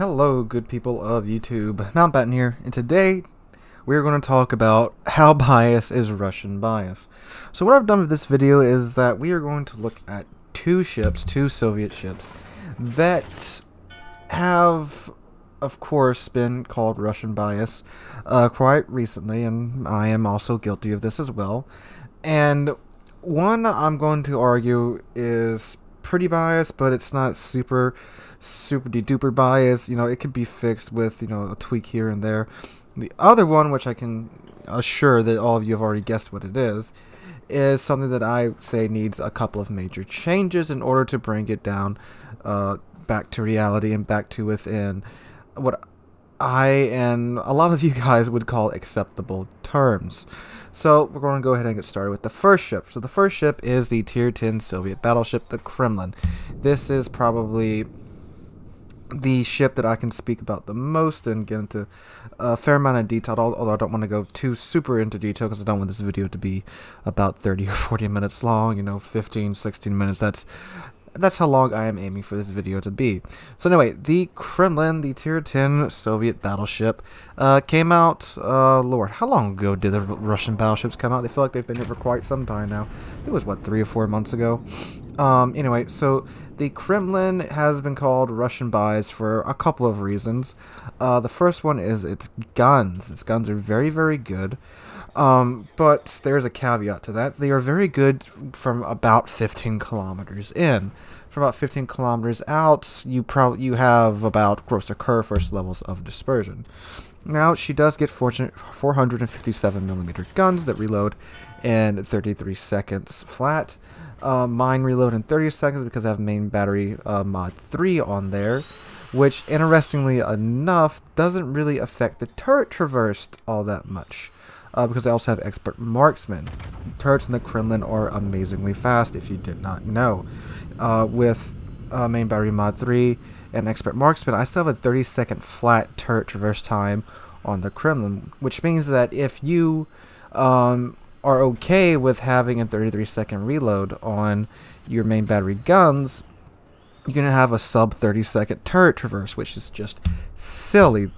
Hello, good people of YouTube. Mountbatten here, and today we're going to talk about how bias is Russian bias. So what I've done with this video is that we are going to look at two Soviet ships, that have, of course, been called Russian bias quite recently, and I am also guilty of this as well. And one I'm going to argue is pretty biased, but it's not super duper biased. You know, it could be fixed with, a tweak here and there. The other one, which I can assure that all of you have already guessed what it is something that I say needs a couple of major changes in order to bring it down back to reality and back to within what I and a lot of you guys would call acceptable terms. So we're going to go ahead and get started with the first ship. So the first ship is the Tier 10 Soviet battleship, the Kremlin. This is probably the ship that I can speak about the most and get into a fair amount of detail, although I don't want to go too super into detail because I don't want this video to be about 30 or 40 minutes long, 15, 16 minutes. That's how long I am aiming for this video to be. So anyway, the Kremlin, the Tier 10 Soviet battleship, came out, Lord, how long ago did the Russian battleships come out? They feel like they've been here for quite some time now. It was, what, 3 or 4 months ago? Anyway, so the Kremlin has been called Russian bias for a couple of reasons. The first one is its guns. Its guns are very, very good. But there's a caveat to that. They are very good from about 15 kilometers in. From about 15 kilometers out, you have about gross or curve first levels of dispersion. Now, she does get 457 millimeter guns that reload in 33 seconds flat. Mine reload in 30 seconds because I have main battery mod 3 on there, which, interestingly enough, doesn't really affect the turret traversed all that much. Because I also have expert marksman. Turrets in the Kremlin are amazingly fast, if you did not know. With main battery mod 3 and expert marksman, I still have a 30-second flat turret traverse time on the Kremlin, which means that if you are okay with having a 33-second reload on your main battery guns, you're going to have a sub 30-second turret traverse, which is just silly.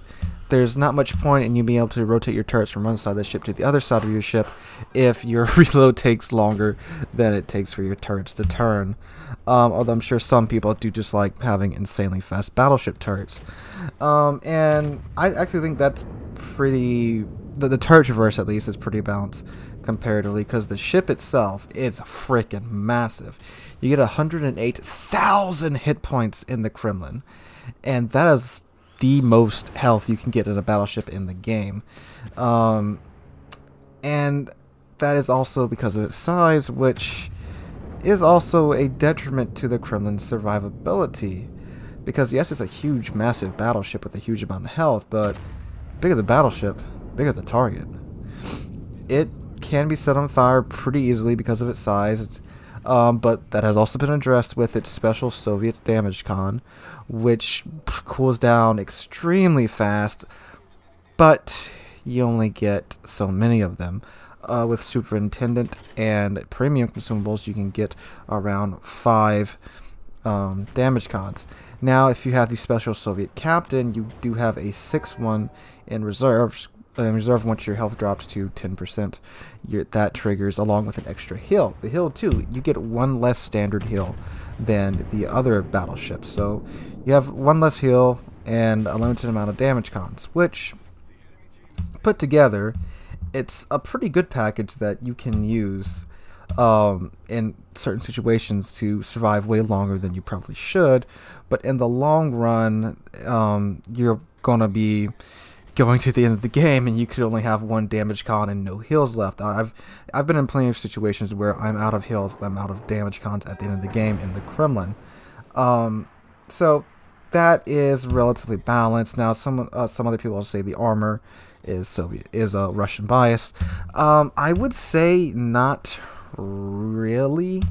There's not much point in you being able to rotate your turrets from one side of the ship to the other side of your ship if your reload takes longer than it takes for your turrets to turn. Although I'm sure some people do just like having insanely fast battleship turrets. And I actually think that's pretty... The turret traverse, at least, is pretty balanced comparatively, because the ship itself is freaking massive. You get 108,000 hit points in the Kremlin, and that is the most health you can get in a battleship in the game. And that is also because of its size, which is also a detriment to the Kremlin's survivability. Because yes, it's a huge, massive battleship with a huge amount of health, but bigger the battleship, bigger the target. It can be set on fire pretty easily because of its size. But that has also been addressed with its special Soviet damage con, which cools down extremely fast, but you only get so many of them. With Superintendent and Premium consumables, you can get around 5 damage cons. Now, if you have the special Soviet Captain, you do have a 6-1 in reserve. Once your health drops to 10%, that triggers along with an extra heal. The heal too, you get 1 less standard heal than the other battleships. So you have 1 less heal and a limited amount of damage cons, which put together, it's a pretty good package that you can use in certain situations to survive way longer than you probably should. But in the long run, you're gonna be going to the end of the game and you could only have 1 damage con and no heals left. I've been in plenty of situations where I'm out of heals and I'm out of damage cons at the end of the game in the Kremlin. So that is relatively balanced. Now some other people will say the armor is a Russian bias. I would say not really,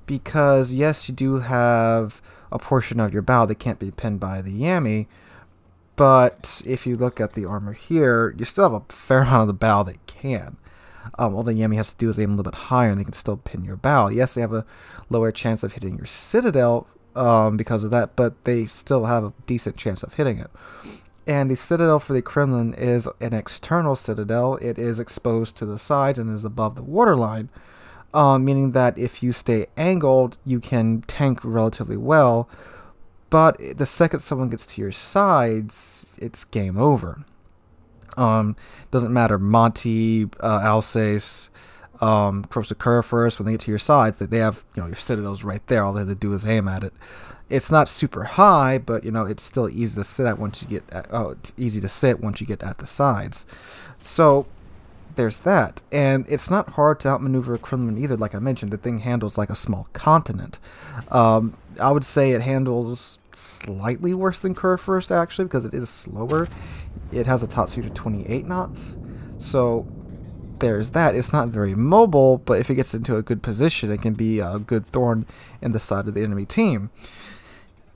because yes, you do have a portion of your bow that can't be pinned by the Yami. But if you look at the armor here, you still have a fair amount of the bow that can. All the Yami has to do is aim a little bit higher and they can still pin your bow. Yes, they have a lower chance of hitting your citadel because of that, but they still have a decent chance of hitting it. And the citadel for the Kremlin is an external citadel. It is exposed to the sides and is above the waterline, meaning that if you stay angled, you can tank relatively well. But the second someone gets to your sides, it's game over. Doesn't matter, Monty, Alsace, Crossicur first, when they get to your sides, they have, your citadels right there. All they have to do is aim at it. It's not super high, but it's still easy to sit at once you get it's easy to sit once you get at the sides. So there's that. And it's not hard to outmaneuver a Kremlin either. Like I mentioned, the thing handles like a small continent. I would say it handles slightly worse than Kurfürst, actually, because it is slower. It has a top speed of 28 knots. So there's that. It's not very mobile, but if it gets into a good position, it can be a good thorn in the side of the enemy team.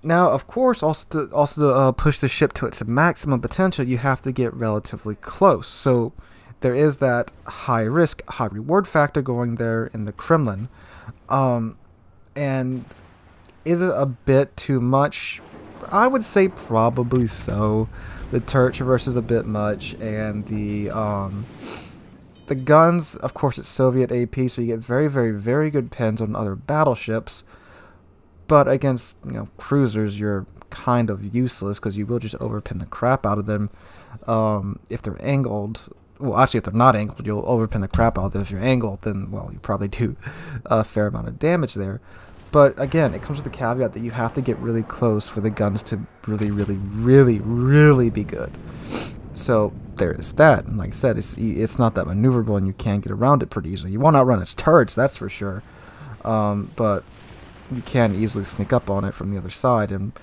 Now, of course, also to push the ship to its maximum potential, you have to get relatively close. So there is that high risk, high reward factor going there in the Kremlin. And is it a bit too much? I would say probably so. The turret traverse is a bit much, and the guns, of course, it's Soviet AP, so you get very, very, very good pins on other battleships. But against, cruisers, you're kind of useless because you will just overpin the crap out of them if they're angled. Well, actually, if they're not angled, you'll overpin the crap out of them. If you're angled, then, well, you probably do a fair amount of damage there. But again, it comes with the caveat that you have to get really close for the guns to really, really, really, really be good. So there is that. And like I said, it's not that maneuverable, and you can get around it pretty easily. You won't outrun its turrets, that's for sure. But you can easily sneak up on it from the other side and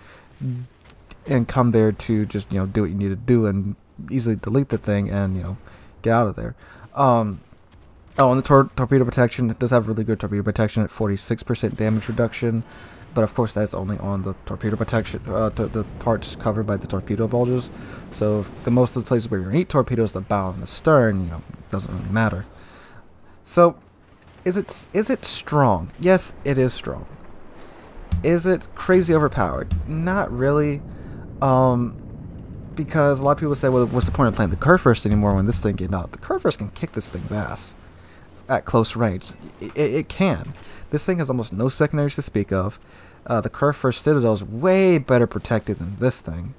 come there to just do what you need to do and easily delete the thing and get out of there. Oh, and the torpedo protection, it does have really good torpedo protection at 46% damage reduction, but of course that's only on the torpedo protection, the parts covered by the torpedo bulges. So the most of the places where you're going to eat torpedoes, the bow and the stern, doesn't really matter. So is it strong? Yes, it is strong. Is it crazy overpowered? Not really, because a lot of people say, well, what's the point of playing the Kurfürst anymore when this thing came out? The Kurfürst can kick this thing's ass at close range. It can. This thing has almost no secondaries to speak of. The Kurfürst Citadel is way better protected than this thing.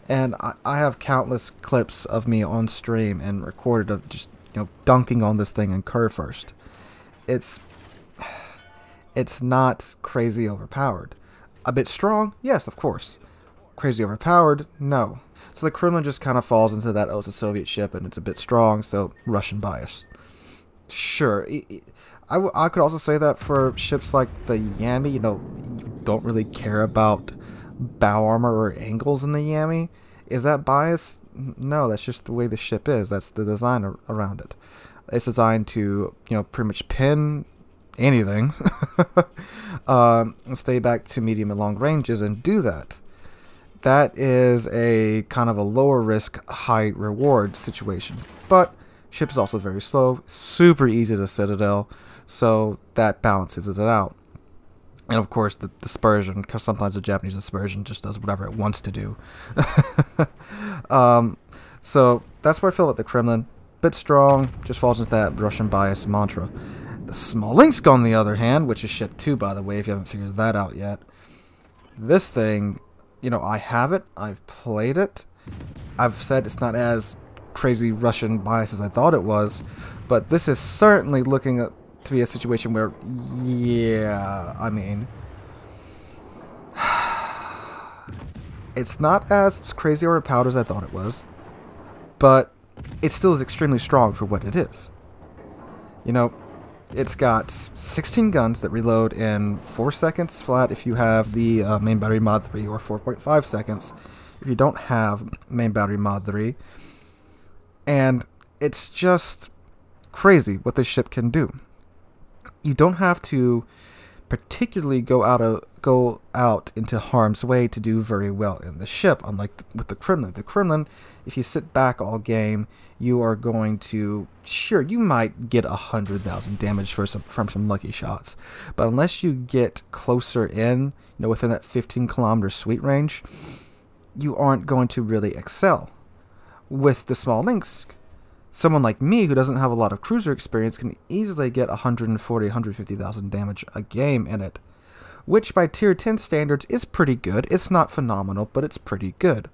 And I have countless clips of me on stream and recorded of just, dunking on this thing in Kurfürst. It's not crazy overpowered. A bit strong? Yes, of course. Crazy overpowered? No. So the Kremlin just kind of falls into that, oh, it's a Soviet ship and it's a bit strong, so Russian bias. Sure. I could also say that for ships like the Yami, you don't really care about bow armor or angles in the Yami. Is that bias? No, that's just the way the ship is. That's the design around it. It's designed to, pretty much pin anything, stay back to medium and long ranges and do that. That is a kind of a lower risk, high reward situation. But ship is also very slow, super easy to citadel, so that balances it out. And of course the dispersion, because sometimes the Japanese dispersion just does whatever it wants to do. So that's where I feel about the Kremlin. Bit strong, just falls into that Russian bias mantra. The Smolensk, on the other hand, which is ship 2, by the way, if you haven't figured that out yet. This thing, I have it, I've played it. I've said it's not as crazy Russian bias as I thought it was, but this is certainly looking to be a situation where, yeah, I mean, it's not as crazy overpowered as I thought it was, but it still is extremely strong for what it is. It's got 16 guns that reload in 4 seconds flat if you have the main battery mod 3, or 4.5 seconds if you don't have main battery mod 3. And it's just crazy what this ship can do. You don't have to particularly go out into harm's way to do very well in the ship. Unlike with the Kremlin, if you sit back all game, you are going to, sure, you might get 100,000 damage from some lucky shots, but unless you get closer in, within that 15-kilometer sweep range, you aren't going to really excel. With the Smolensk, someone like me who doesn't have a lot of cruiser experience can easily get 140, 150,000 damage a game in it, which by tier 10 standards is pretty good. It's not phenomenal, but it's pretty good.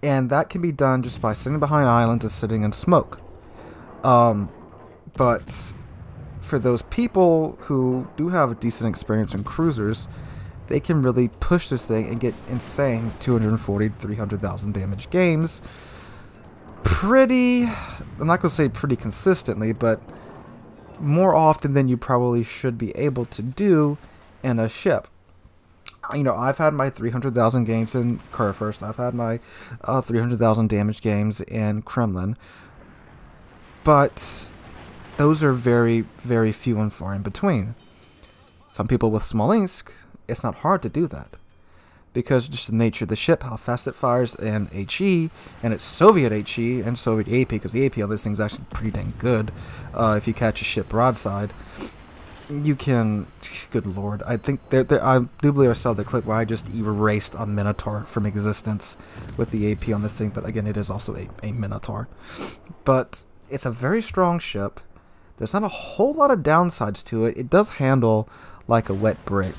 And that can be done just by sitting behind islands and sitting in smoke. But for those people who do have a decent experience in cruisers, they can really push this thing and get insane 240, 300,000 damage games. I'm not going to say pretty consistently, but more often than you probably should be able to do in a ship. I've had my 300,000 games in Kurfürst. I've had my 300,000 damage games in Kremlin. But those are very, very few and far in between. Some people with Smolensk, it's not hard to do that, because just the nature of the ship, how fast it fires, and HE, and it's Soviet HE and Soviet AP, because the AP on this thing is actually pretty dang good. If you catch a ship broadside, you can, good lord, I think I do believe I saw the clip where I just erased a Minotaur from existence with the AP on this thing, but again, it is also a Minotaur. But it's a very strong ship. There's not a whole lot of downsides to it. It does handle like a wet brick.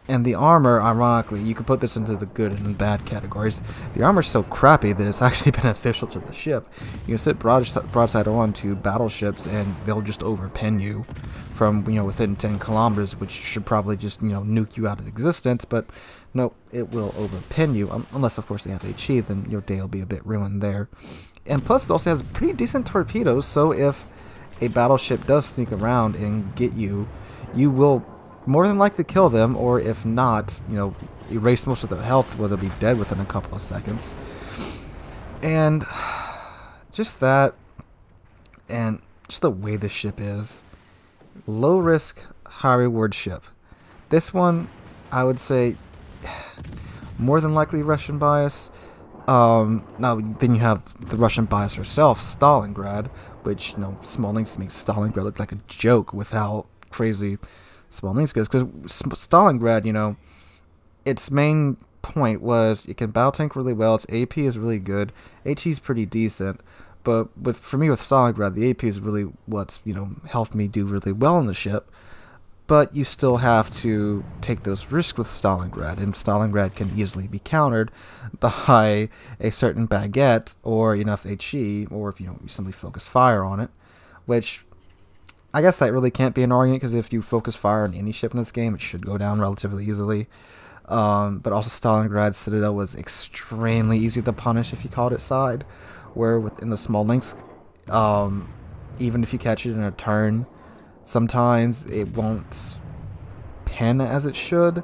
And the armor, ironically, you could put this into the good and bad categories. The armor's so crappy that it's actually beneficial to the ship. You can sit broadside on to battleships and they'll just overpin you from, within 10 kilometers, which should probably just, nuke you out of existence. But nope, it will overpin you. Unless, of course, they have HE, then your day will be a bit ruined there. And plus, it also has pretty decent torpedoes, so if a battleship does sneak around and get you, you will more than likely kill them, or if not, erase most of their health, where they'll be dead within a couple of seconds. And just that, and just the way the ship is. Low risk, high reward ship. This one, I would say, more than likely Russian bias. Now, then you have the Russian bias herself, Stalingrad, which, Smolensk makes Stalingrad look like a joke with how crazy Smolensk is, because Stalingrad, its main point was it can battle tank really well, its AP is really good, HE is pretty decent, but for me with Stalingrad, the AP is really what's, helped me do really well in the ship. But you still have to take those risks with Stalingrad, and Stalingrad can easily be countered by a certain baguette or enough HE, or if you simply focus fire on it, which I guess that really can't be an argument, because if you focus fire on any ship in this game, it should go down relatively easily. But also Stalingrad's Citadel was extremely easy to punish if you caught its side, where within the Smolensk, even if you catch it in a turn, sometimes it won't pin as it should.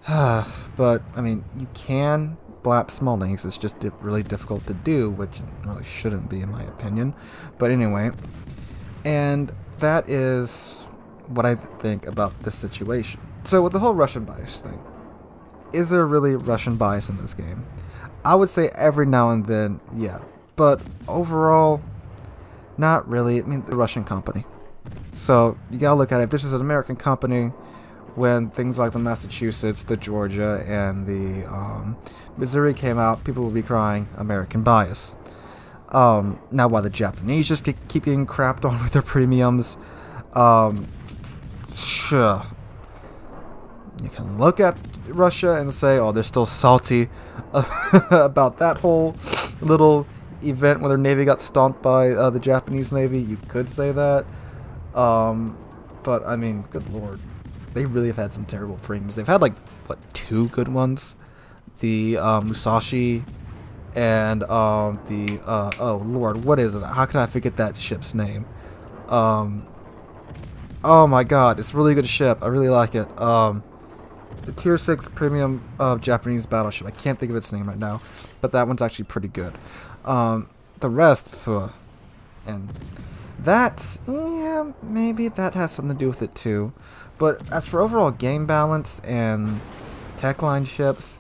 But, I mean, you can blap Smolensk, it's just really difficult to do, which it really shouldn't be in my opinion. But anyway, and that is what I think about this situation. So with the whole Russian bias thing, is there really Russian bias in this game? I would say every now and then, yeah. But overall, not really. I mean, the Russian company. So you gotta look at it. If this is an American company, when things like the Massachusetts, the Georgia, and the Missouri came out, people would be crying American bias. Now why the Japanese just keep getting crapped on with their premiums, sure. You can look at Russia and say, oh, they're still salty about that whole little event where their navy got stomped by the Japanese navy. You could say that. But, I mean, good lord. They really have had some terrible premiums. They've had, like, what, 2 good ones? The Musashi and oh lord, what is it? How can I forget that ship's name? Oh my god, it's a really good ship. I really like it. The tier 6 premium Japanese battleship. I can't think of its name right now, but that one's actually pretty good. The rest, and That, yeah, maybe that has something to do with it too. But as for overall game balance and tech line ships,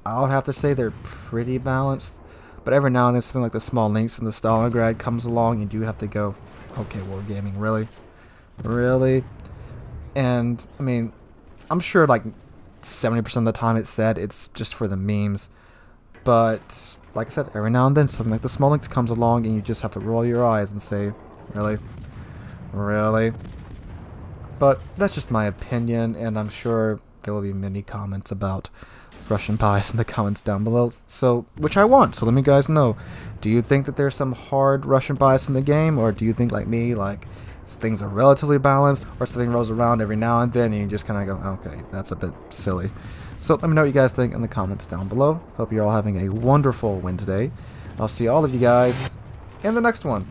I would have to say they're pretty balanced. But every now and then something like the small links in the Stalingrad comes along and you do have to go, okay, wargaming, really? Really? And, I mean, I'm sure like 70% of the time it's said it's just for the memes. But, like I said, every now and then something like the small links comes along and you just have to roll your eyes and say, really? Really? But that's just my opinion, and I'm sure there will be many comments about Russian bias in the comments down below, so which I want. So let me guys know, do you think that there's some hard Russian bias in the game, or do you think like me, like things are relatively balanced, or something rolls around every now and then and you just kind of go, okay, that's a bit silly. So let me know what you guys think in the comments down below. Hope you're all having a wonderful Wednesday. I'll see all of you guys in the next one.